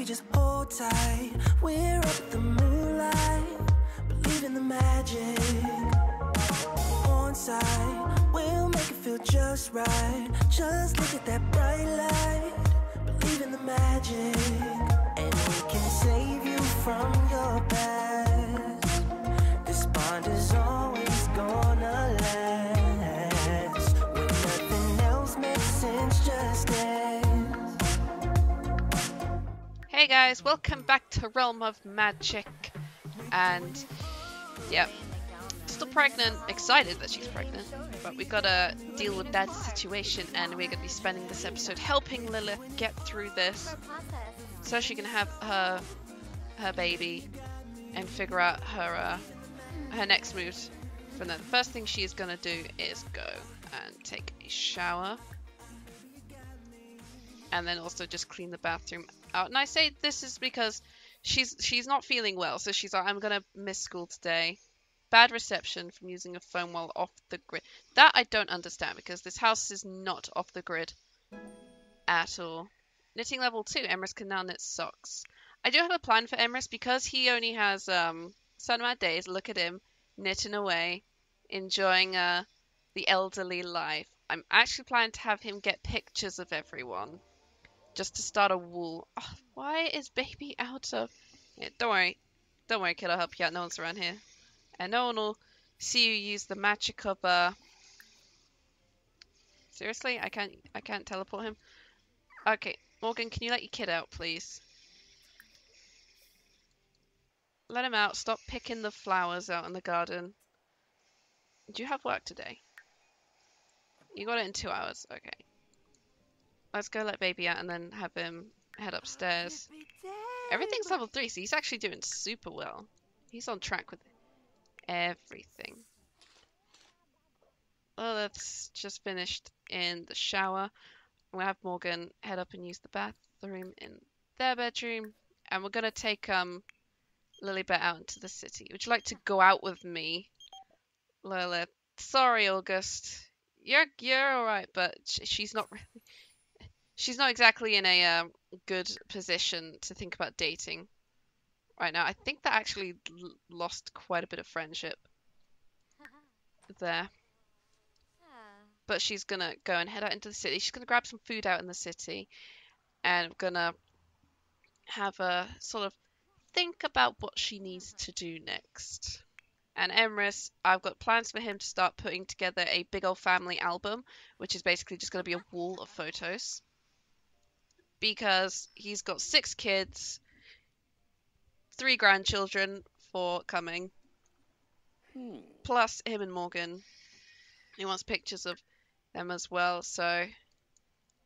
we just hold tight. We're up at the moonlight, believe in the magic. On side, we'll make it feel just right. Just look at that bright light, believe in the magic. And we can save you from your past. This bond is always gonna last. When nothing else makes sense, just dance. Hey guys, welcome back to Realm of Magic. And yeah, still pregnant, excited that she's pregnant, but we gotta deal with that situation, and we're gonna be spending this episode helping Lilith get through this so she can have her baby and figure out her next moves. For now, the first thing she is gonna do is go and take a shower, and then also just clean the bathroom out. And I say this is because she's not feeling well, so she's like, I'm gonna miss school today. Bad reception from using a phone while off the grid. That I don't understand, because this house is not off the grid at all. Knitting level 2. Emrys can now knit socks. I do have a plan for Emrys, because he only has certain amount of days. Look at him knitting away, enjoying the elderly life. I'm actually planning to have him get pictures of everyone, just to start a wall. Oh, why is baby out of... Yeah, don't worry kid, I'll help you out. No one's around here. And no one will see you use the magic of Seriously? I can't teleport him? Okay, Morgan, can you let your kid out, please? Let him out. Stop picking the flowers out in the garden. Do you have work today? You got it in 2 hours. Okay. Let's go let baby out and then have him head upstairs. Everything's level 3, so he's actually doing super well. He's on track with everything. Well, that's just finished in the shower. I'm gonna have Morgan head up and use the bathroom in their bedroom, and we're gonna take Lilibet out into the city. Would you like to go out with me, Lilith? Sorry, August. You're all right, but she's not really. She's not exactly in a good position to think about dating right now. I think that actually lost quite a bit of friendship there. But she's gonna go and head out into the city. She's gonna grab some food out in the city, and I'm gonna have her sort of think about what she needs to do next. And Emrys, I've got plans for him to start putting together a big old family album, which is basically just gonna be a wall of photos. Because he's got 6 kids, 3 grandchildren forthcoming, plus him and Morgan. He wants pictures of them as well, so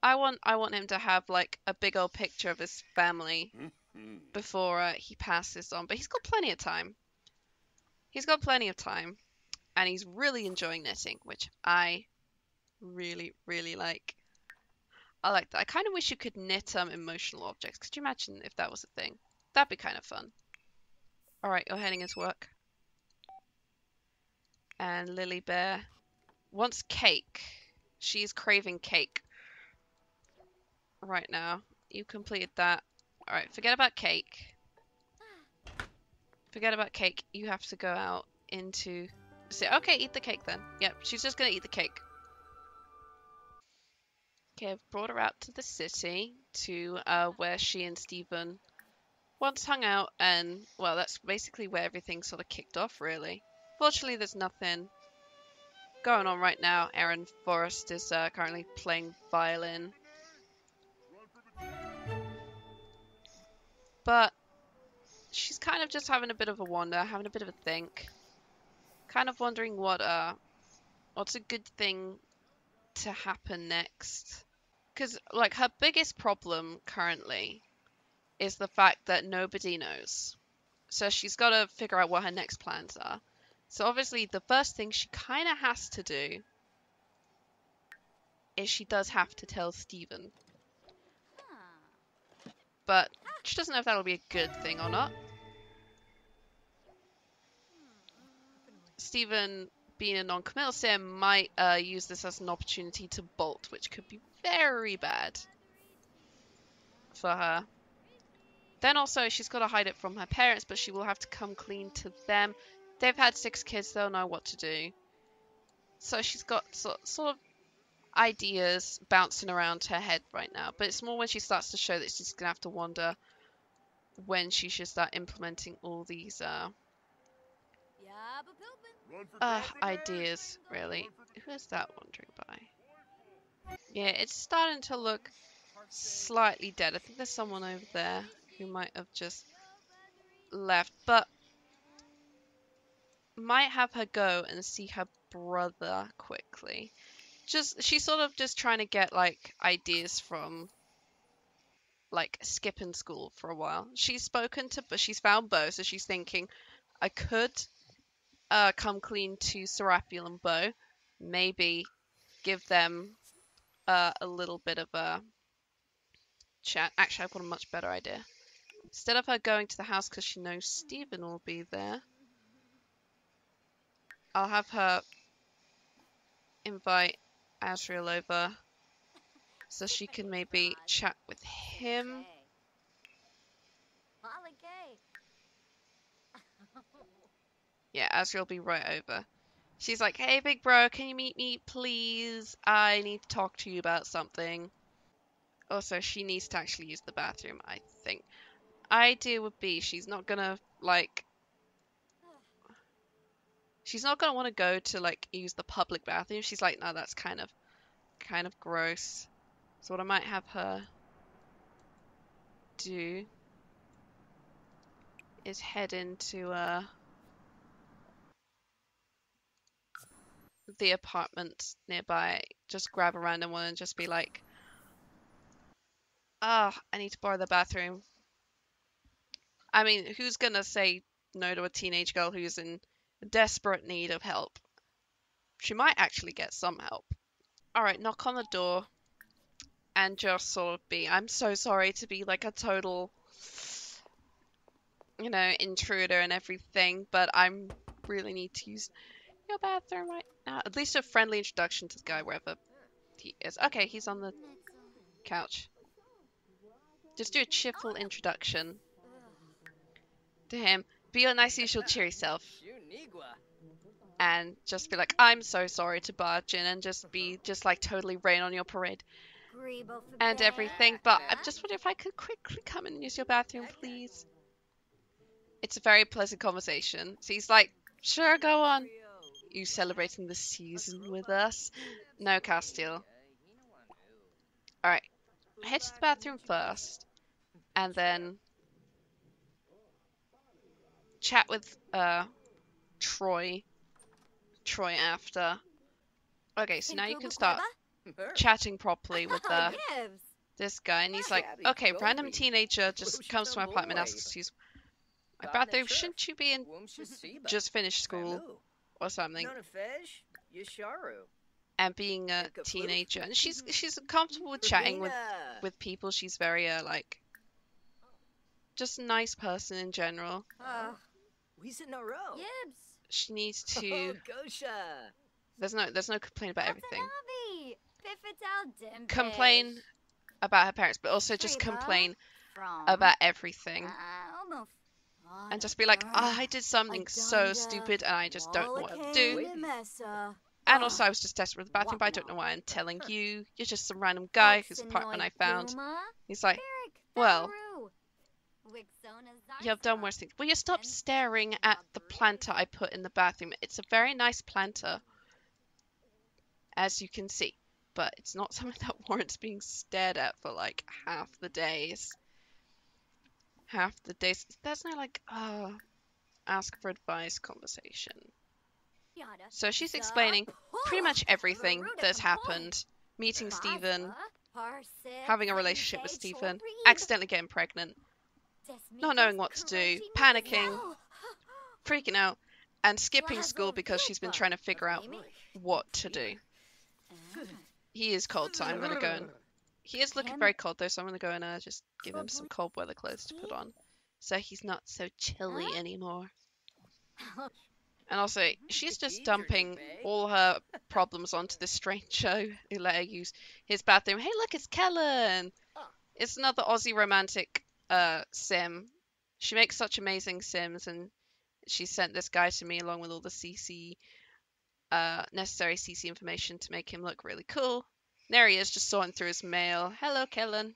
I want him to have like a big old picture of his family before he passes on. But he's got plenty of time. He's got plenty of time, and he's really enjoying knitting, which I really, really like. I like that. I kind of wish you could knit emotional objects. Could you imagine if that was a thing? That'd be kind of fun. Alright, you're heading into work. And Lily Bear wants cake. She's craving cake right now. You completed that. Alright, forget about cake. Forget about cake. You have to go out into... Okay, eat the cake then. Yep, she's just gonna eat the cake. Okay, I've brought her out to the city, to where she and Stephen once hung out, and, well, that's basically where everything sort of kicked off, really. Fortunately, there's nothing going on right now. Aaron Forrest is currently playing violin. But she's kind of just having a bit of a wander, having a bit of a think. Kind of wondering what's a good thing to happen next. Because, like, her biggest problem currently is the fact that nobody knows. So she's got to figure out what her next plans are. So obviously the first thing she kind of has to do is she does have to tell Stephen. But she doesn't know if that'll be a good thing or not. Stephen, being a non-committal sim, might use this as an opportunity to bolt, which could be very bad for her. Then also she's got to hide it from her parents, but she will have to come clean to them. They've had 6 kids, they'll know what to do. So she's got sort of ideas bouncing around her head right now. But it's more when she starts to show that she's going to have to wonder when she should start implementing all these ideas, really. Who is that wandering by? Yeah, it's starting to look slightly dead. I think there's someone over there who might have just left, but might have her go and see her brother quickly. She's sort of just trying to get like ideas from like skipping school for a while. She's spoken to, but she's found Bo, so she's thinking I could come clean to Serapiel and Bo, maybe give them a little bit of a chat. Actually, I've got a much better idea. Instead of her going to the house because she knows Stephen will be there, I'll have her invite Asriel over so she can maybe chat with him. Yeah, Asriel will be right over. She's like, hey, big bro, can you meet me, please? I need to talk to you about something. Also, she needs to actually use the bathroom, I think. Idea would be she's not gonna, like... She's not gonna want to go to, like, use the public bathroom. She's like, no, that's kind of gross. So what I might have her do is head into, the apartment nearby, just grab a random one and just be like, I need to borrow the bathroom. I mean, who's gonna say no to a teenage girl who's in desperate need of help? She might actually get some help. Alright, knock on the door and just sort of be, I'm so sorry to be like a total, you know, intruder and everything, but I really need to use your bathroom right now. At least a friendly introduction to the guy wherever he is. Okay, he's on the couch. Just do a cheerful introduction to him. Be your nice, usual, cheery self. And just be like, I'm so sorry to barge in and just like totally rain on your parade and everything. But I'm just wondering if I could quickly come in and use your bathroom, please. It's a very pleasant conversation. So he's like, sure, go on. You celebrating the season with us? No, Castile. Alright. Head to the bathroom first. And then chat with Troy after. Okay, so now you can start chatting properly with this guy, and he's like, okay, random teenager just comes to my apartment, asks to use my bathroom. Shouldn't you be in just finished school or something? And being a teenager, and she's comfortable with chatting with people. She's very like just a nice person in general. She needs to. There's no complaint about everything. Complain about her parents, but also just complain about everything. And just be like, I did something so stupid and I just don't know what to do. And also I was just desperate for the bathroom, but I don't know why I'm telling you. You're just some random guy whose apartment I found. He's like, well, you have done worse things. Will you stop staring at the planter I put in the bathroom? It's a very nice planter, as you can see. But it's not something that warrants being stared at for like half the days. There's no like, ask for advice conversation. So she's explaining pretty much everything that's happened. Meeting Stephen, having a relationship with Stephen, accidentally getting pregnant, not knowing what to do, panicking, freaking out, and skipping school because she's been trying to figure out what to do. He is cold, so I'm gonna go and... He is looking very cold though, so I'm gonna go and just give him some cold weather clothes to put on, so he's not so chilly anymore. And also, she's just dumping all her problems onto this stranger who let her use his bathroom. Hey, look, it's Kellen! It's another Aussie romantic sim. She makes such amazing sims, and she sent this guy to me along with all the CC necessary CC information to make him look really cool. There he is, just sorting through his mail. Hello, Kellen.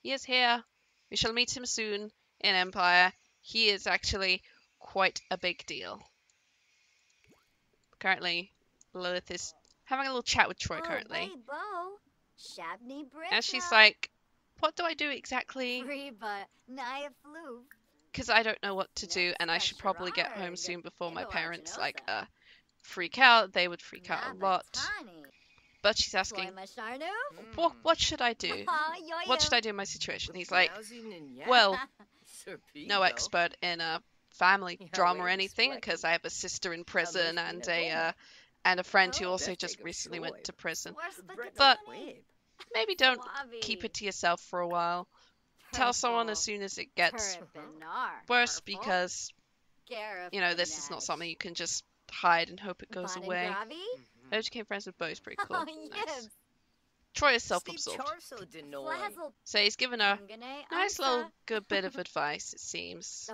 He is here. We shall meet him soon in Empire. He is actually quite a big deal. Currently, Lilith is having a little chat with Troy currently. And she's like, what do I do exactly? Because I don't know what to do, and I should probably get home soon before my parents, like, freak out. They would freak out a lot. But she's asking, what should I do? What should I do in my situation? He's like, well, no expert in family drama or anything, because I have a sister in prison and a friend who also just recently went to prison. But maybe don't keep it to yourself for a while. Tell someone as soon as it gets worse, because, you know, this is not something you can just hide and hope it goes away. I became friends with Bo. Is pretty cool. Nice. Troy is self-absorbed. So he's given her a nice little good bit of advice, it seems.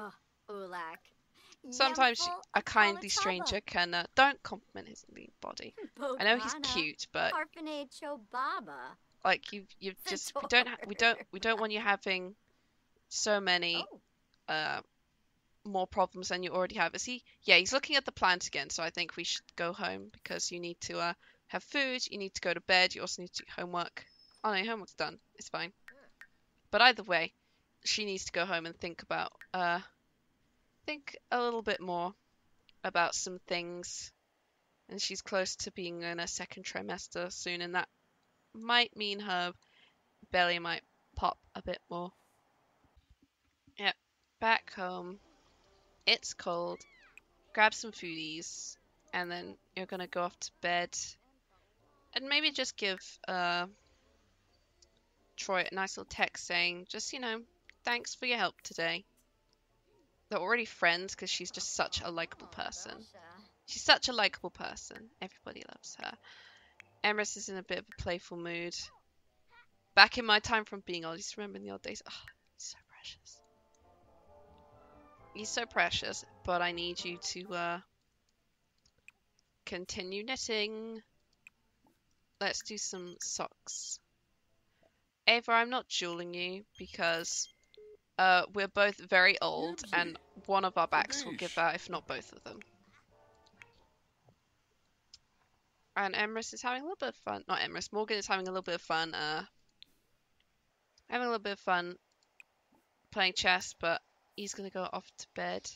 Sometimes a kindly stranger can don't compliment his lean body. I know he's cute, but like you've just we don't want you having so many more problems than you already have. Is he? Yeah, he's looking at the plant again. So I think we should go home because you need to have food. You need to go to bed. You also need to do homework. Oh no, your homework's done. It's fine. But either way, she needs to go home and think about think a little bit more about some things. And she's close to being in her second trimester soon, and that might mean her belly might pop a bit more. Yep, back home. It's cold. Grab some foodies, and then you're gonna go off to bed. And maybe just give Troy a nice little text saying, just, you know, thanks for your help today. They're already friends because she's just such a likable person. She's such a likable person. Everybody loves her. Emrys is in a bit of a playful mood. Back in my time from being old, I used to remember in the old days. Oh, he's so precious. He's so precious, but I need you to continue knitting. Let's do some socks. Ava, I'm not dueling you because we're both very old and one of our backs will give out, if not both of them. And Emrys is having a little bit of fun. Not Emrys, Morgan is having a little bit of fun. Having a little bit of fun playing chess, but he's gonna go off to bed.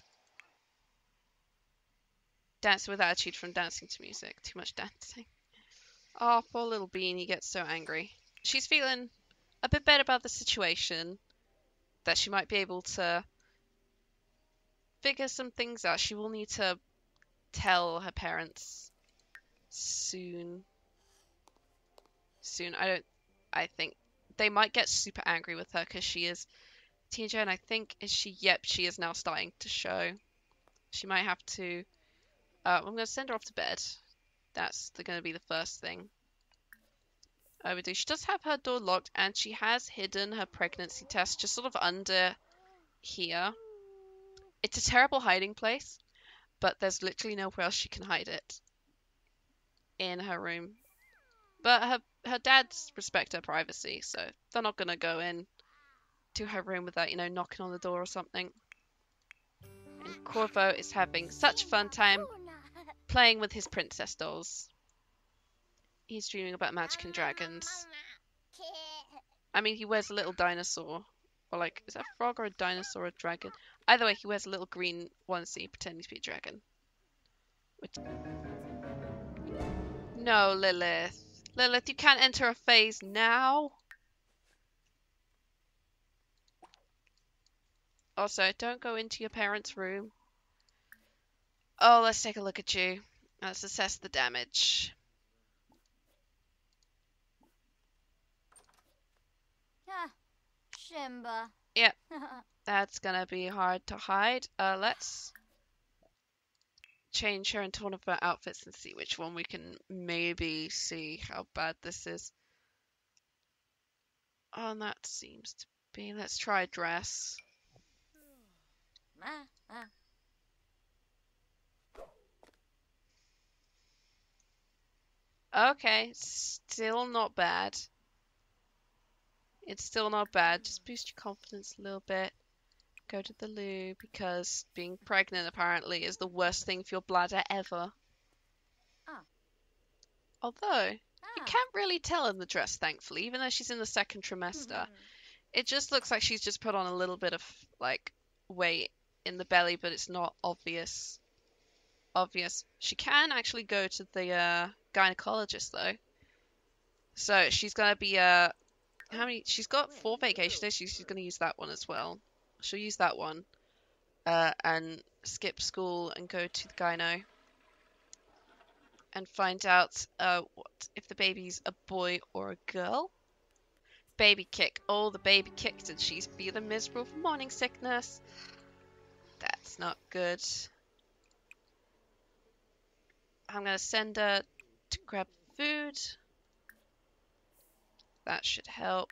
Dancing with attitude from dancing to music. Too much dancing. Oh, poor little Bean, he gets so angry. She's feeling a bit better about the situation, that she might be able to figure some things out. She will need to tell her parents soon. I think they might get super angry with her because she is a teenager, and I think she is now starting to show. She might have to I'm going to send her off to bed. That's going to be the first thing I would do. She does have her door locked, and she has hidden her pregnancy test just sort of under here. It's a terrible hiding place, but there's literally nowhere else she can hide it in her room. But her dads respect her privacy, so they're not going to go in to her room without, you know, knocking on the door or something. And Corvo is having such a fun time playing with his princess dolls. He's dreaming about magic and dragons. I mean, he wears a little dinosaur. Or like, is that a frog or a dinosaur or a dragon? Either way, he wears a little green onesie pretending to be a dragon. No, Lilith. Lilith, you can't enter a phase now. Also, don't go into your parents' room. Oh, let's take a look at you. Let's assess the damage. Shimba. Yep. That's gonna be hard to hide. Let's change her into one of her outfits and see which one we can maybe see how bad this is. Oh, and that seems to Let's try a dress. Okay, still not bad. It's still not bad. Just boost your confidence a little bit. Go to the loo, because being pregnant apparently is the worst thing for your bladder ever. Although, you can't really tell in the dress, thankfully, even though she's in the second trimester. It just looks like she's just put on a little bit of, like, weight in the belly, but it's not obvious. She can actually go to the gynecologist, though. So she's gonna be, how many? She's got 4 vacation days. She's gonna use that one as well. She'll use that one, and skip school and go to the gyno and find out what if the baby's a boy or a girl. Baby kick. Oh, the baby kicked and she's feeling miserable from morning sickness. That's not good. I'm gonna send her to grab food. That should help.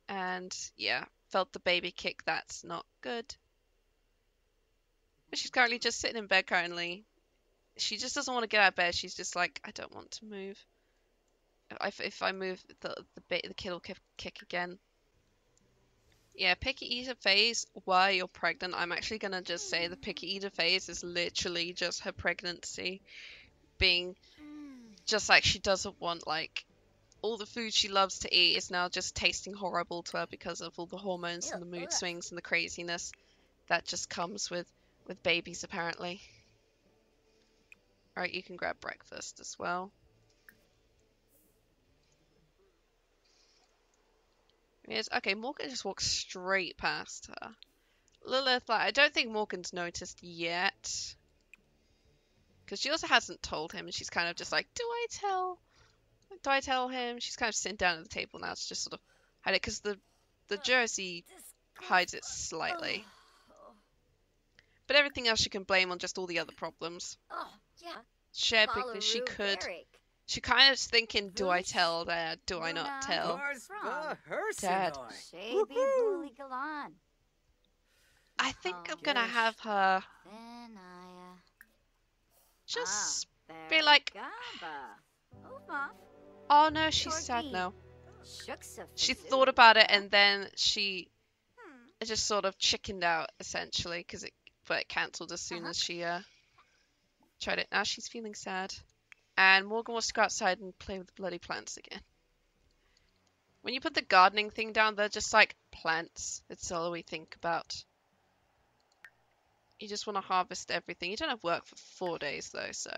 And yeah, felt the baby kick. That's not good. She's currently just sitting in bed currently. She just doesn't want to get out of bed. She's just like, I don't want to move. If I move, the kid will kick again. Yeah, picky eater phase, while you're pregnant, I'm actually going to just say the picky eater phase is literally just her pregnancy being just like she doesn't want, like, all the food she loves to eat is now just tasting horrible to her because of all the hormones and the mood swings and the craziness that just comes with babies, apparently. Alright, you can grab breakfast as well. Yes, okay, Morgan just walks straight past her. Lilith, like, I don't think Morgan's noticed yet. Because she also hasn't told him, and she's kind of just like, do I tell him? She's kind of sitting down at the table now to just sort of hide it, because the jersey hides it slightly. But everything else she can blame on just all the other problems. Shared because she could. She kind of thinking, do I tell Dad? Do I not tell Dad? I think I'm gonna have her just be like, oh no, she's sad now. She thought about it and then she just sort of chickened out essentially but it cancelled as soon as she tried it. Now she's feeling sad. And Morgan wants to go outside and play with the bloody plants again. When you put the gardening thing down, they're just like plants. It's all we think about. You just want to harvest everything. You don't have work for 4 days though, so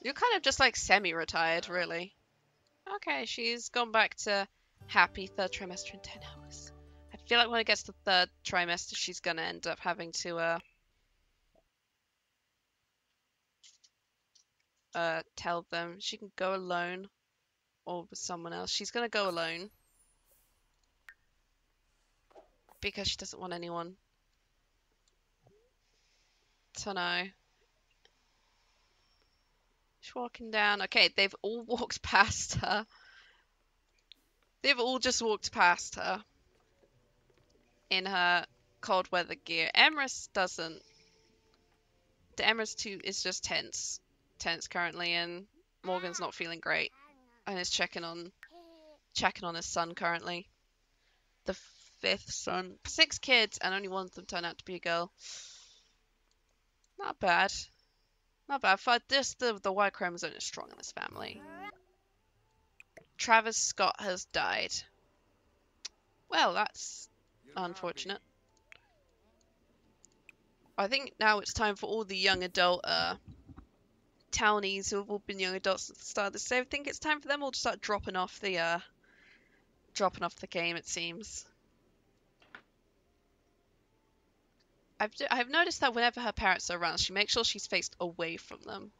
you're kind of just like semi-retired, really. Okay, she's gone back to happy 3rd trimester in 10 hours. I feel like when it gets to 3rd trimester, she's gonna end up having to tell them she can go alone or with someone else. She's gonna go alone because she doesn't want anyone to know. She's walking down. Okay, they've all walked past her. They've all just walked past her in her cold weather gear. Emrys doesn't. The Emrys too is just tense currently, and Morgan's not feeling great and is checking on his son currently. The 5th son. 6 kids and only one of them turned out to be a girl. Not bad. Not bad. For this, the Y chromosome is strong in this family. Travis Scott has died. Well, that's unfortunate. I think now it's time for all the young adult townies who have all been young adults at the start of this. So I think it's time for them all to start dropping off the game, it seems. I've noticed that whenever her parents are around, she makes sure she's faced away from them.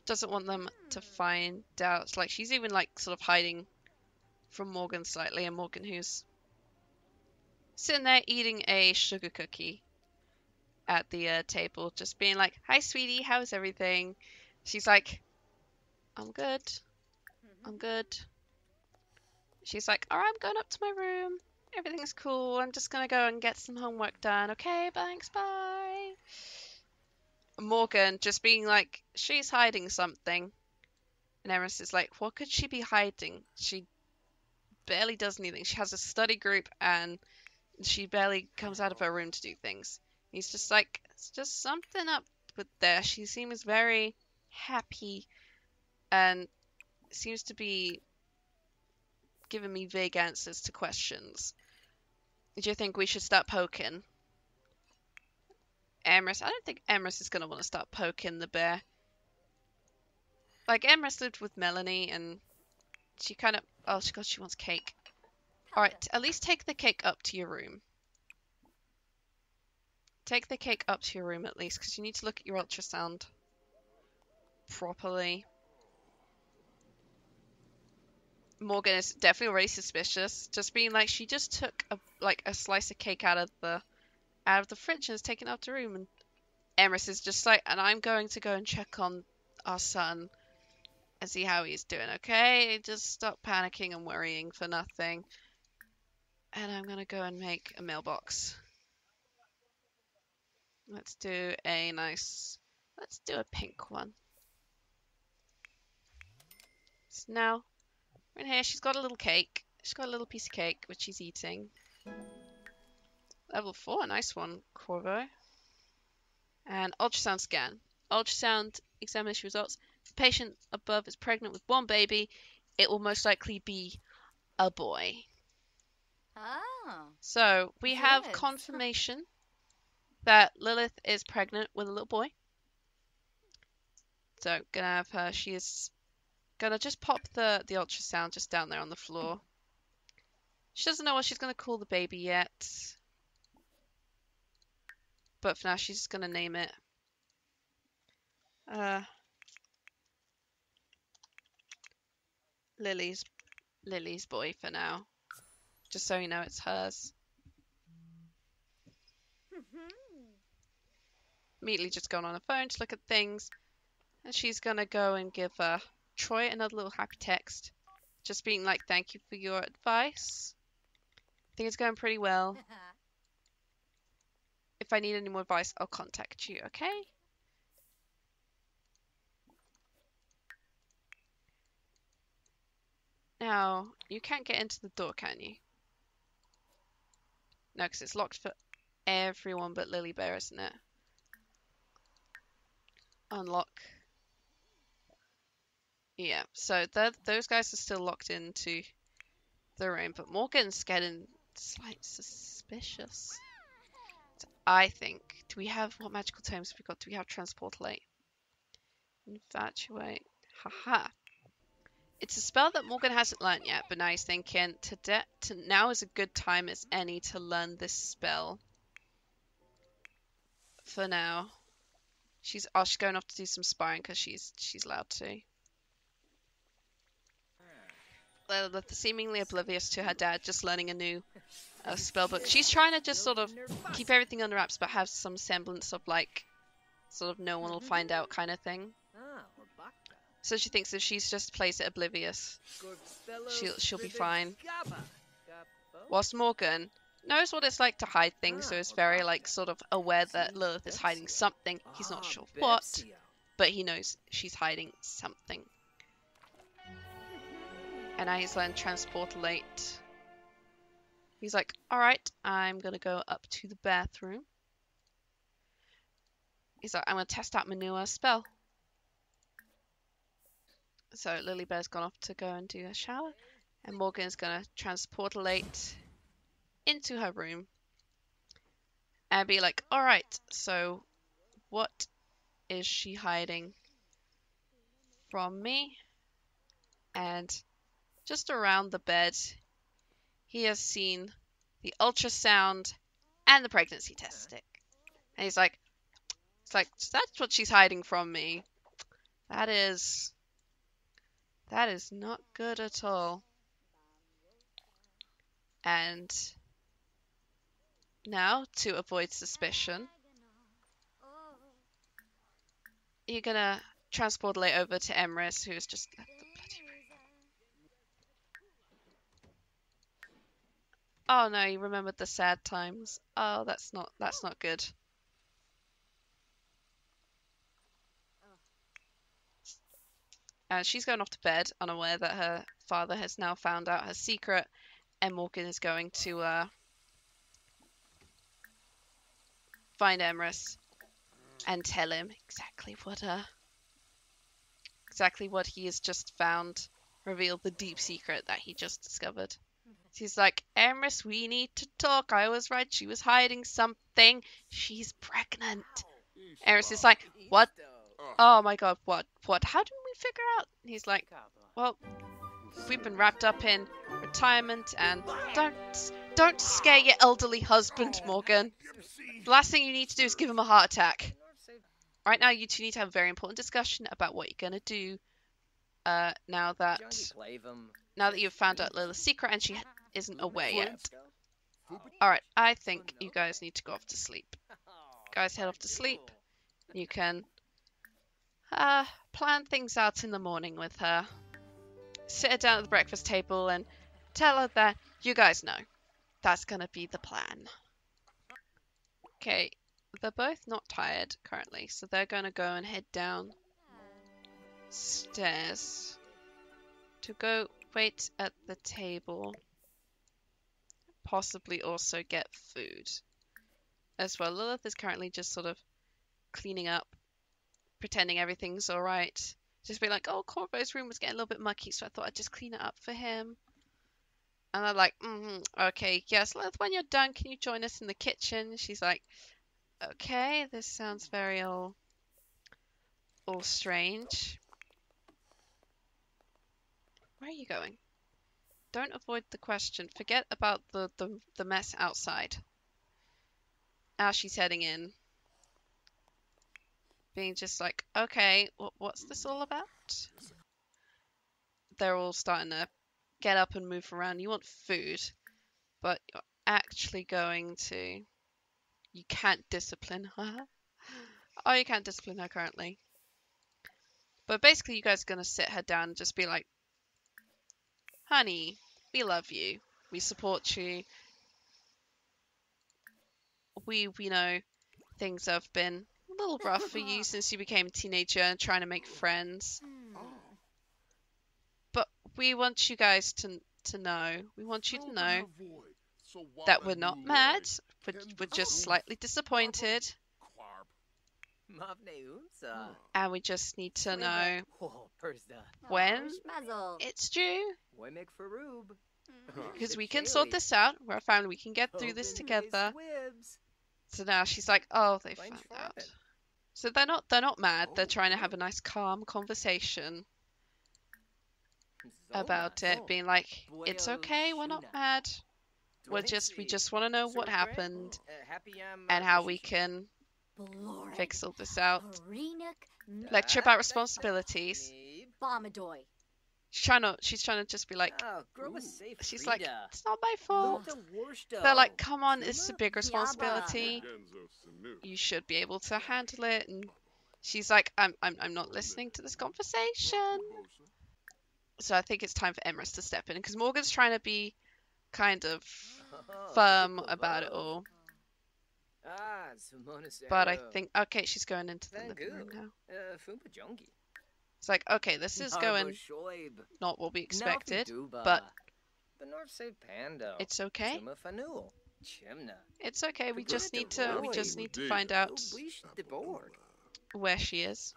Doesn't want them to find out. Like, she's even like sort of hiding from Morgan slightly, and Morgan who's sitting there eating a sugar cookie at the table, just being like, hi sweetie, how's everything? She's like, I'm good. She's like, alright, I'm going up to my room. Everything's cool. I'm just gonna go and get some homework done. Okay, thanks, bye. Morgan just being like, she's hiding something. And Eris is like, what could she be hiding? She barely does anything. She has a study group and she barely comes out of her room to do things. He's just like, it's just something up with there. She seems very happy and seems to be giving me vague answers to questions. Do you think we should start poking? Emrys, I don't think Emrys is going to want to start poking the bear. Like, Emrys lived with Melanie and she kind of... Oh, she wants cake. Alright, at least take the cake up to your room. Take the cake up to your room at least, because you need to look at your ultrasound properly. Morgan is definitely already suspicious. Just being like, she just took a slice of cake out of the fridge and has taken it up to her room. And Emrys is just like, and I'm going to go and check on our son and see how he's doing, okay? Just stop panicking and worrying for nothing. And I'm gonna go and make a mailbox. Let's do a pink one. So now, in here, she's got a little cake. She's got a little piece of cake, which she's eating. Level 4, a nice one, Corvo. And ultrasound scan. Ultrasound examination results. If the patient above is pregnant with one baby, it will most likely be a boy. Oh. So, we have confirmation that Lilith is pregnant with a little boy. So, gonna have her, she is gonna just pop the ultrasound just down there on the floor. She doesn't know what she's gonna call the baby yet. But for now, she's just gonna name it. Lily's boy for now. Just so you know it's hers. Immediately just going on her phone to look at things. And she's gonna go and give Troy another little happy text. Just being like, thank you for your advice. I think it's going pretty well. If I need any more advice, I'll contact you, okay? Now, you can't get into the door, can you? No, because it's locked for everyone but Lily Bear, isn't it? Unlock. Yeah, so those guys are still locked into the room, but Morgan's getting slightly suspicious. So I think, what magical terms have we got? Do we have Transportalate? Infatuate. Haha. It's a spell that Morgan hasn't learnt yet, but now he's thinking, now is a good time as any to learn this spell. For now. She's going off to do some sparring because she's allowed to. Lilith, seemingly oblivious to her dad, just learning a new spell book. She's trying to just sort of keep everything under wraps, but have some semblance of sort of no one will find out kind of thing. So she thinks if she's just plays it oblivious, she'll be fine. Whilst Morgan knows what it's like to hide things, so is very sort of aware that Lilith is hiding something. He's not sure what, but he knows she's hiding something. And now he's learned Transportalate. He's like, alright, I'm gonna go up to the bathroom. He's like, I'm gonna test out my newer spell. So Lily Bear's gone off to go and do a shower. And Morgan's gonna Transportalate into her room. And be like, alright, so what is she hiding from me? And just around the bed, he has seen the ultrasound and the pregnancy test stick. And he's like, that's what she's hiding from me. That is not good at all. And now, to avoid suspicion, you're gonna Transportalate over to Emrys, who's just left the bloody room. Oh no, you remembered the sad times. Oh, that's not good. And she's going off to bed, unaware that her father has now found out her secret, and Morgan is going to find Emrys and tell him exactly what he has just found, reveal the deep secret that he just discovered. She's like, Emrys, we need to talk. I was right. She was hiding something. She's pregnant. Emrys is like, what? Oh my god, what? How did we figure out? And he's like, well, we've been wrapped up in retirement, and don't scare your elderly husband, Morgan. The last thing you need to do is give him a heart attack. Right now, you two need to have a very important discussion about what you're gonna do now that you've found out Lilith's secret and she isn't aware yet. Alright, I think you guys need to go off to sleep. Guys, head off to sleep. You can plan things out in the morning with her. Sit her down at the breakfast table and tell her that you guys know. That's gonna be the plan. Okay, they're both not tired currently, so they're gonna go and head down stairs to go wait at the table. Possibly also get food as well. Lilith is currently just sort of cleaning up, pretending everything's alright. Just be like, oh, Corvo's room was getting a little bit mucky, so I thought I'd just clean it up for him. And they're like, okay, yes, Lilith, when you're done, can you join us in the kitchen? She's like, okay, this sounds very all strange. Where are you going? Don't avoid the question. Forget about the mess outside. As she's heading in. Being just like, okay, what's this all about? They're all starting to get up and move around. You want food, but you're actually going to... You can't discipline her. Oh, you can't discipline her currently. But basically, you guys are going to sit her down and just be like, honey, we love you. We support you. We know things have been a little rough for you since you became a teenager and trying to make friends. But we want you guys to know. We want you to know that we're not mad. We're just slightly disappointed. And we just need to know when it's due. Because we can sort this out. We're a family. We can get through this together. So now she's like, oh, they found out. So they're not mad. They're trying to have a nice, calm conversation about it, being like, it's okay. We're not mad. We just want to know what happened and how we can fix all this out. Lecture about responsibilities. She's trying to just be like, she's like, it's not my fault. They're like, come on, this is a big responsibility. You should be able to handle it. And she's like, I'm not listening to this conversation. So I think it's time for Emrys to step in because Morgan's trying to be kind of firm about it all. But I think, okay, she's going into the living room now. It's like, okay, this is going not what we expected, but it's okay. It's okay. We just need to find out where she is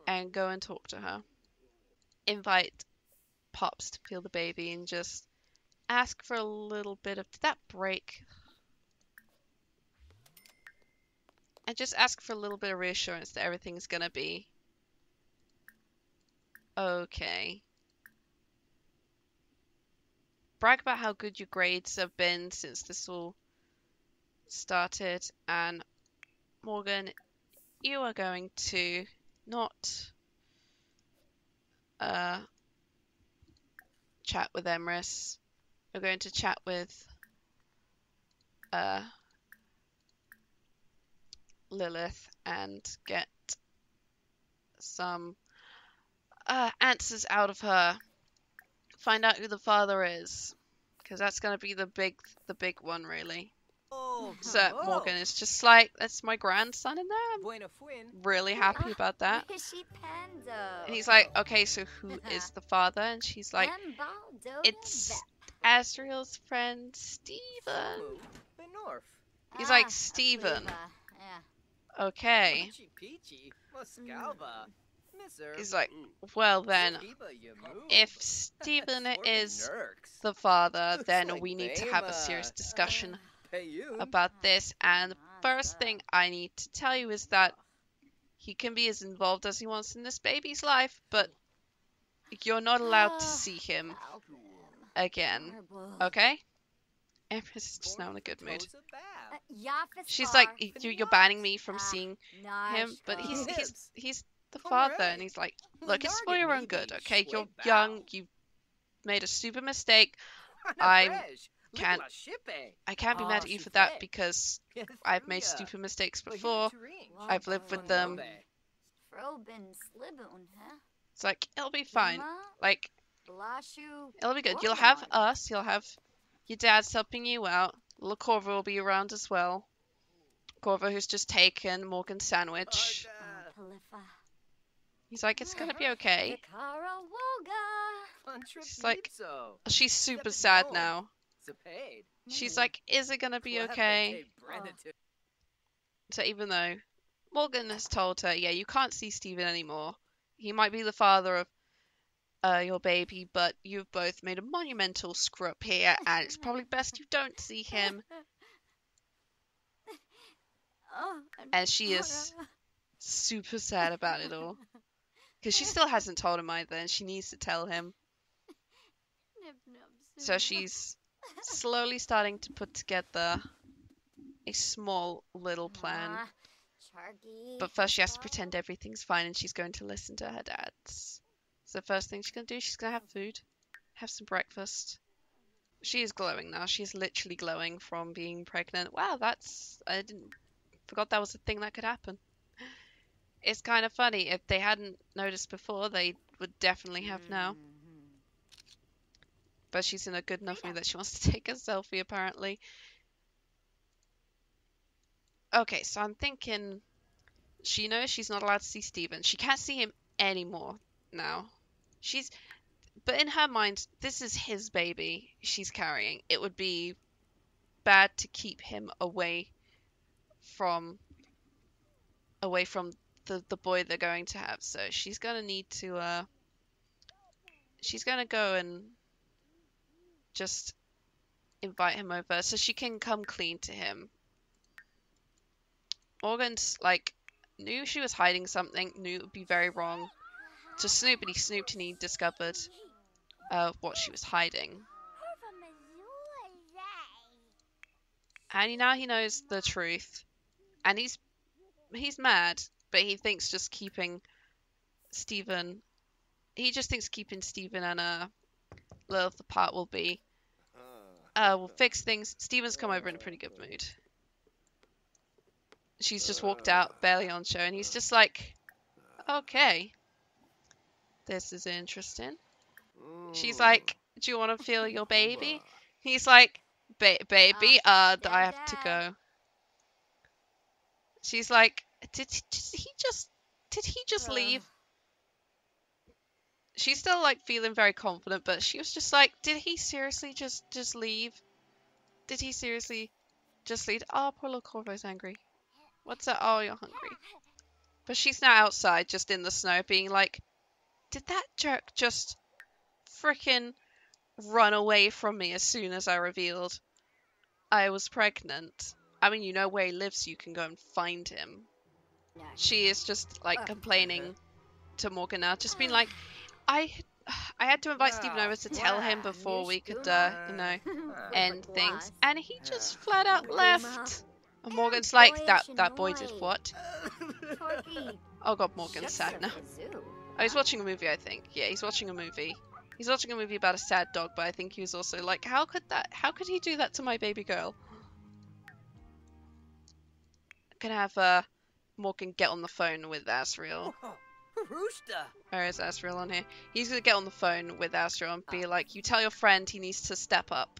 and go and talk to her. Invite Pops to feel the baby and just ask for a little bit of... Did that break? And just ask for a little bit of reassurance that everything's gonna be okay. Brag about how good your grades have been since this all started. And Morgan, you are going to not chat with Emrys. You're going to chat with Lilith and get some answers out of her find out who the father is, because that's gonna be the big one, really. So Morgan is just like, that's my grandson in there. I'm really happy about that. Wishy Pando. And he's like, okay, so who is the father? And she's like, it's Asriel's friend, Steven. He's like, Steven. Okay. He's like, well then, if Steven is the father, then we need to have a serious discussion about this. And the first thing I need to tell you is that he can be as involved as he wants in this baby's life, but you're not allowed to see him again. Okay? Empress is just now in a good mood. She's like, you're banning me from seeing him, but he's the father, and he's like, look, it's for your own good, okay? You're young, you made a stupid mistake. I can't be mad at you for that because I've made stupid mistakes before. I've lived with them. It's like, it'll be fine. Like, it'll be good. You'll have us, you'll have your dad's helping you out. Little Corva will be around as well. Corva, who's just taken Morgan's sandwich. He's like, it's gonna be okay. She's like, she's super sad now. She's like, is it gonna be okay? So even though Morgan has told her, yeah, you can't see Steven anymore. He might be the father of your baby, but you've both made a monumental screw up here, and it's probably best you don't see him. And she is super sad about it all. Because she still hasn't told him either, and she needs to tell him. So she's slowly starting to put together a small little plan. But first she has to pretend everything's fine, and she's going to listen to her dad's. So the first thing she's going to do, she's going to have food. Have some breakfast. She is glowing now. She's literally glowing from being pregnant. Wow, forgot that was a thing that could happen. It's kind of funny. If they hadn't noticed before, they would definitely have now. But she's in a good enough mood that she wants to take a selfie, apparently. Okay, so I'm thinking she knows she's not allowed to see Steven. She can't see him anymore now. But in her mind, this is his baby she's carrying. It would be bad to keep him away from the boy they're going to have. So she's gonna need to she's gonna go and just invite him over so she can come clean to him. Morgan's like, knew she was hiding something, knew it would be very wrong to snoop, but he snooped and he discovered what she was hiding. And now he knows the truth, and he's mad, but he thinks just keeping Steven, and Lilith apart will fix things. Steven's come over in a pretty good mood. She's just walked out, barely on show, and he's just like, okay, this is interesting. She's like, do you want to feel your baby? He's like, baby, I have to go. She's like, did he just leave? She's still like feeling very confident, but she was just like, did he seriously just leave? Did he seriously just leave? Oh, poor little Corvo's angry. What's that? Oh, you're hungry. But she's now outside, just in the snow, being like, did that jerk just frickin' run away from me as soon as I revealed I was pregnant? I mean, you know where he lives, you can go and find him. She is just like complaining to Morgan now, just being like, I had to invite Steven over to tell him before we could, end things, and he just flat out left. And Morgan's like, that boy did what? Oh god, Morgan's sad now. Oh, he's watching a movie, I think. Yeah, he's watching a movie. He's watching a movie about a sad dog, but I think he was also like, how could he do that to my baby girl? I'm gonna have Morgan get on the phone with Asriel. Where is Asriel on here? He's gonna get on the phone with Asriel and be like, you tell your friend he needs to step up.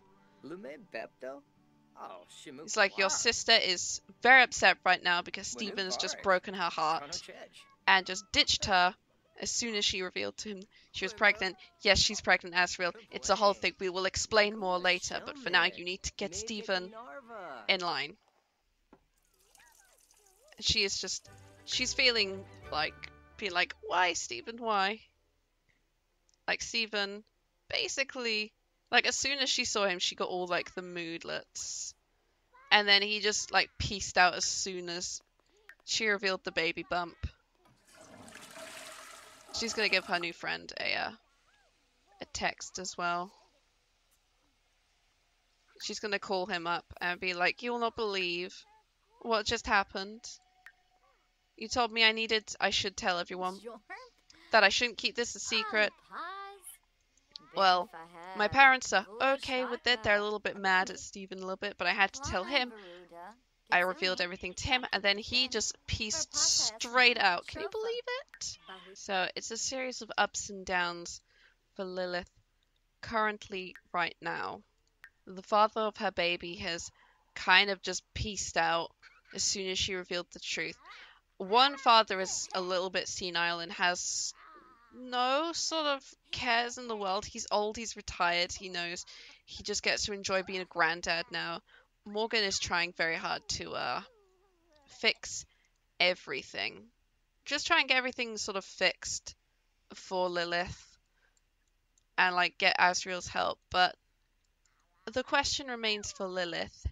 He's like, your sister is very upset right now because Stephen has just broken her heart and just ditched her as soon as she revealed to him she was pregnant. Yes, she's pregnant, Asriel. It's a whole thing. We will explain more later, but for now you need to get Stephen in line. She is just, she's feeling like, why, Stephen, why? Like, Stephen, basically, like, as soon as she saw him, she got all, like, the moodlets. And then he just, like, peaced out as soon as she revealed the baby bump. She's gonna give her new friend a text as well. She's gonna call him up and be like, you will not believe what just happened. You told me I should tell everyone that I shouldn't keep this a secret. Well, my parents are okay with it. They're a little bit mad at Stephen a little bit, but I had to tell him. I revealed everything to him, and then he just pieced straight out. Can you believe it? So it's a series of ups and downs for Lilith currently right now. The father of her baby has kind of just pieced out as soon as she revealed the truth. One father is a little bit senile and has no sort of cares in the world. He's old, he's retired, he knows he just gets to enjoy being a granddad now. Morgan is trying very hard to fix everything. Just try and get everything sort of fixed for Lilith and like get Asriel's help. But the question remains for Lilith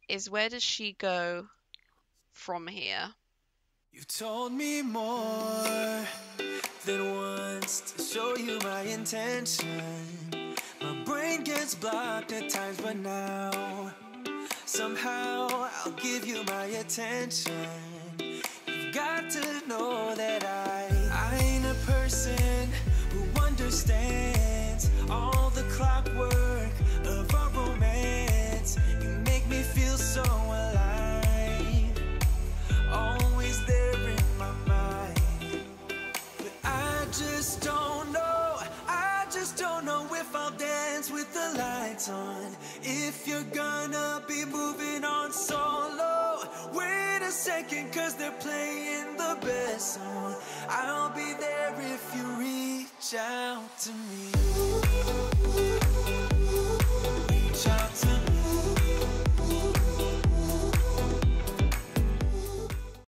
is, where does she go from here? You've told me more than once to show you my intention. My brain gets blocked at times, but now somehow I'll give you my attention. You've got to know that I ain't a person who understands all the clockwork of our romance. You make me feel so alive, always there in my mind. But I just don't know if I'll dance with the lights on. If you're gonna be moving on solo, wait a second, cause they're playing the best song. I'll be there if you reach out to me.